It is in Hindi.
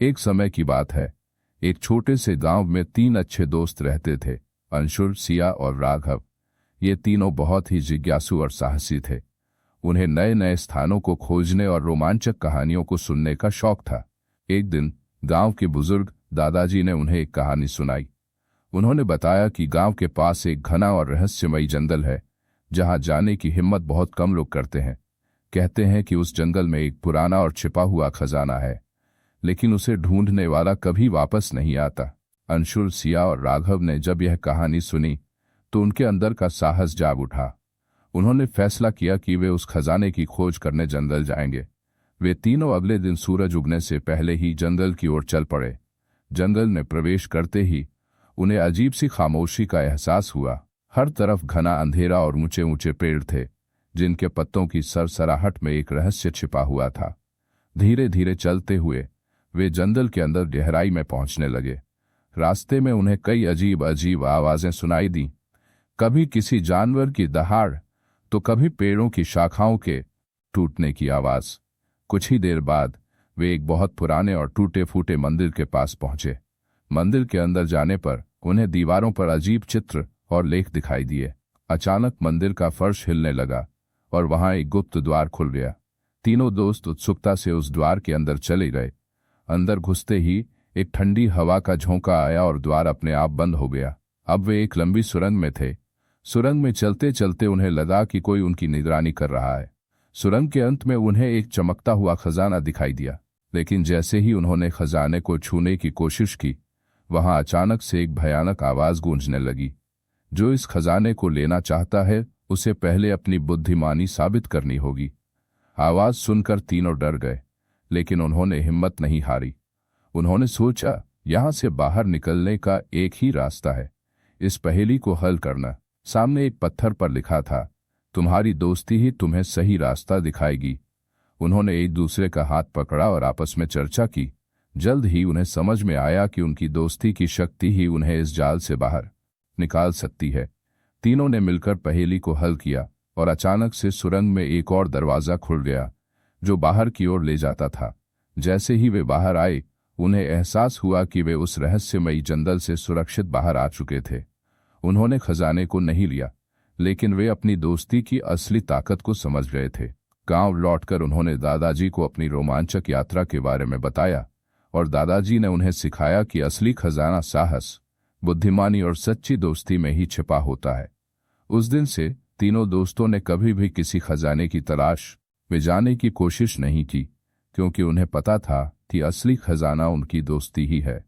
एक समय की बात है। एक छोटे से गांव में 3 अच्छे दोस्त रहते थे, अंशुल, सिया और राघव। ये तीनों बहुत ही जिज्ञासु और साहसी थे। उन्हें नए नए स्थानों को खोजने और रोमांचक कहानियों को सुनने का शौक था। एक दिन गांव के बुजुर्ग दादाजी ने उन्हें एक कहानी सुनाई। उन्होंने बताया कि गांव के पास एक घना और रहस्यमयी जंगल है, जहां जाने की हिम्मत बहुत कम लोग करते हैं। कहते हैं कि उस जंगल में एक पुराना और छिपा हुआ खजाना है, लेकिन उसे ढूंढने वाला कभी वापस नहीं आता। अंशुल, सिया और राघव ने जब यह कहानी सुनी तो उनके अंदर का साहस जाग उठा। उन्होंने फैसला किया कि वे उस खजाने की खोज करने जंगल जाएंगे। वे तीनों अगले दिन सूरज उगने से पहले ही जंगल की ओर चल पड़े। जंगल में प्रवेश करते ही उन्हें अजीब सी खामोशी का एहसास हुआ। हर तरफ घना अंधेरा और ऊंचे ऊंचे पेड़ थे, जिनके पत्तों की सरसराहट में एक रहस्य छिपा हुआ था। धीरे धीरे चलते हुए वे जंगल के अंदर गहराई में पहुंचने लगे। रास्ते में उन्हें कई अजीब अजीब आवाजें सुनाई दी, कभी किसी जानवर की दहाड़ तो कभी पेड़ों की शाखाओं के टूटने की आवाज। कुछ ही देर बाद वे एक बहुत पुराने और टूटे फूटे मंदिर के पास पहुंचे। मंदिर के अंदर जाने पर उन्हें दीवारों पर अजीब चित्र और लेख दिखाई दिए। अचानक मंदिर का फर्श हिलने लगा और वहां एक गुप्त द्वार खुल गया। तीनों दोस्त उत्सुकता से उस द्वार के अंदर चले गए। अंदर घुसते ही एक ठंडी हवा का झोंका आया और द्वार अपने आप बंद हो गया। अब वे एक लंबी सुरंग में थे। सुरंग में चलते चलते उन्हें लगा कि कोई उनकी निगरानी कर रहा है। सुरंग के अंत में उन्हें एक चमकता हुआ खजाना दिखाई दिया, लेकिन जैसे ही उन्होंने खजाने को छूने की कोशिश की, वहां अचानक से एक भयानक आवाज गूंजने लगी। जो इस खजाने को लेना चाहता है, उसे पहले अपनी बुद्धिमानी साबित करनी होगी। आवाज सुनकर तीनों डर गए, लेकिन उन्होंने हिम्मत नहीं हारी। उन्होंने सोचा, यहां से बाहर निकलने का एक ही रास्ता है, इस पहेली को हल करना। सामने एक पत्थर पर लिखा था, तुम्हारी दोस्ती ही तुम्हें सही रास्ता दिखाएगी। उन्होंने एक दूसरे का हाथ पकड़ा और आपस में चर्चा की। जल्द ही उन्हें समझ में आया कि उनकी दोस्ती की शक्ति ही उन्हें इस जाल से बाहर निकाल सकती है। तीनों ने मिलकर पहेली को हल किया और अचानक से सुरंग में एक और दरवाजा खुल गया, जो बाहर की ओर ले जाता था। जैसे ही वे बाहर आए, उन्हें एहसास हुआ कि वे उस रहस्यमयी जंगल से सुरक्षित बाहर आ चुके थे। उन्होंने खजाने को नहीं लिया, लेकिन वे अपनी दोस्ती की असली ताकत को समझ गए थे। गांव लौटकर उन्होंने दादाजी को अपनी रोमांचक यात्रा के बारे में बताया और दादाजी ने उन्हें सिखाया कि असली खजाना साहस, बुद्धिमानी और सच्ची दोस्ती में ही छिपा होता है। उस दिन से तीनों दोस्तों ने कभी भी किसी खजाने की तलाश में जाने की कोशिश नहीं की, क्योंकि उन्हें पता था कि असली खजाना उनकी दोस्ती ही है।